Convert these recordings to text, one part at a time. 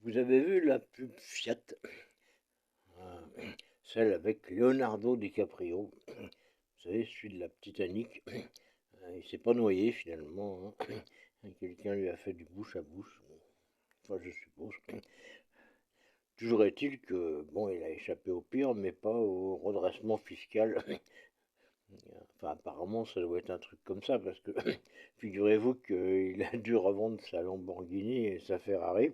Vous avez vu la pub Fiat? Celle avec Leonardo DiCaprio. Vous savez, celui de la Titanic. Il s'est pas noyé finalement, hein. Quelqu'un lui a fait du bouche à bouche. Enfin, je suppose. Toujours est-il que, bon, il a échappé au pire, mais pas au redressement fiscal. Enfin, apparemment, ça doit être un truc comme ça, parce que figurez-vous qu'il a dû revendre sa Lamborghini et sa Ferrari,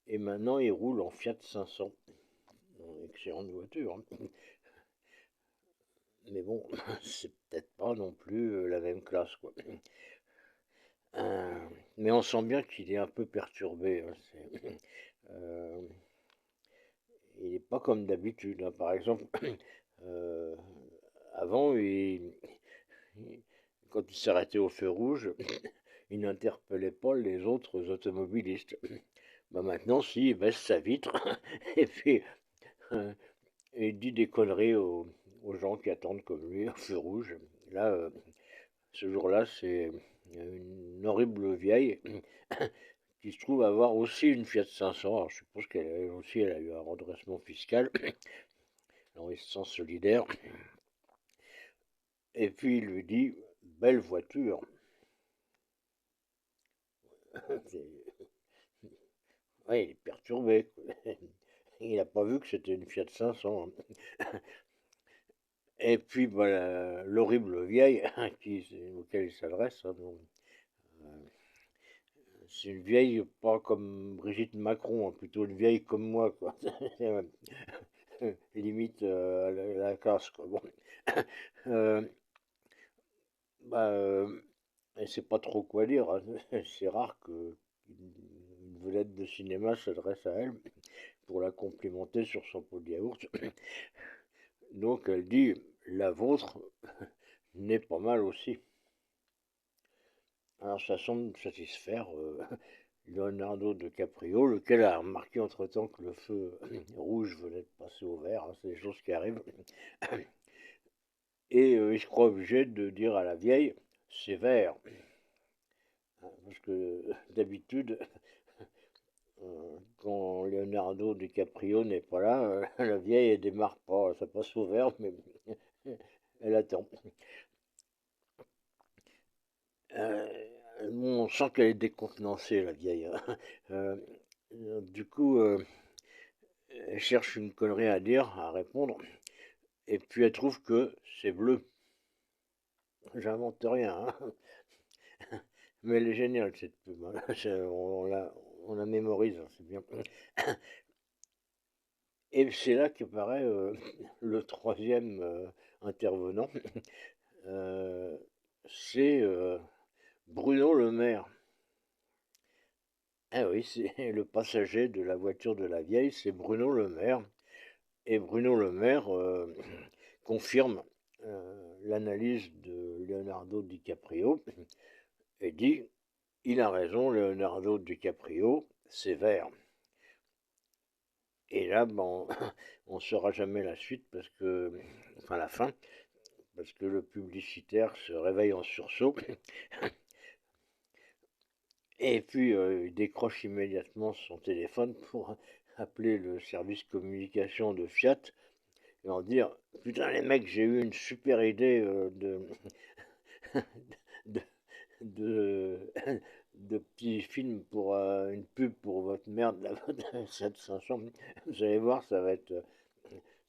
et maintenant il roule en Fiat 500. Excellente voiture, hein. Mais bon, c'est peut-être pas non plus la même classe, quoi. Mais on sent bien qu'il est un peu perturbé, hein. Euh, il n'est pas comme d'habitude, hein. Par exemple, euh, avant, quand il s'arrêtait au feu rouge, il n'interpellait pas les autres automobilistes. Bah maintenant, si, il baisse sa vitre et puis euh, il dit des conneries aux gens qui attendent comme lui au feu rouge. Là, ce jour-là, c'est une horrible vieille qui se trouve avoir aussi une Fiat 500. Alors, je suppose qu'elle aussi, elle a eu un redressement fiscal. Alors, il se sent solidaire. Et puis, il lui dit, belle voiture. Ouais, il est perturbé. Il n'a pas vu que c'était une Fiat 500. Et puis, bah, l'horrible vieille auquel il s'adresse, hein, c'est une vieille pas comme Brigitte Macron, hein, plutôt une vieille comme moi, quoi. Limite la classe, quoi. Bon. Euh, bah, elle sait pas trop quoi dire, hein. C'est rare que une vedette de cinéma s'adresse à elle pour la complimenter sur son pot de yaourt. Donc elle dit, la vôtre n'est pas mal aussi. Alors ça semble satisfaire Leonardo DiCaprio, lequel a remarqué entre-temps que le feu rouge venait de passer au vert, hein, c'est des choses qui arrivent. Et il se croit obligé de dire à la vieille, c'est vert. Parce que d'habitude, quand Leonardo DiCaprio n'est pas là, la vieille elle démarre pas, ça passe au vert, mais elle attend. Euh, on sent qu'elle est décontenancée, la vieille, hein. Euh, du coup, elle cherche une connerie à dire, à répondre, et puis elle trouve que c'est bleu. J'invente rien, hein. Mais elle est géniale cette pub, hein. On la mémorise, hein, c'est bien. Et c'est là qu'apparaît le troisième intervenant. Euh, c'est Bruno Le Maire. Ah oui, c'est le passager de la voiture de la vieille, c'est Bruno Le Maire. Et Bruno Le Maire confirme l'analyse de Leonardo DiCaprio et dit, il a raison, Leonardo DiCaprio, c'est vert. Et là, bon, on ne saura jamais la suite parce que, enfin la fin, parce que le publicitaire se réveille en sursaut et puis il décroche immédiatement son téléphone pour appeler le service communication de Fiat et en dire putain les mecs j'ai eu une super idée de, de, de petits films pour une pub pour votre merde la 7500. Vous allez voir ça va être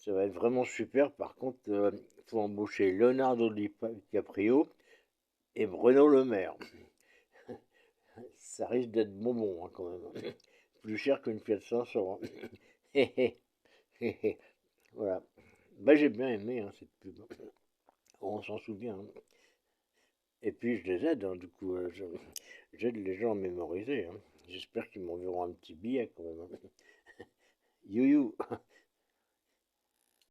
vraiment super. Par contre il faut embaucher Leonardo DiCaprio et Bruno Le Maire. Ça risque d'être bonbon, hein, quand même. Plus cher qu'une Fiat 500, hein. Voilà. Bah, j'ai bien aimé, hein, cette pub. On s'en souvient, hein. Et puis je les aide, hein, du coup. J'aide les gens à mémoriser, hein. J'espère qu'ils m'enverront un petit billet quand même, hein. You.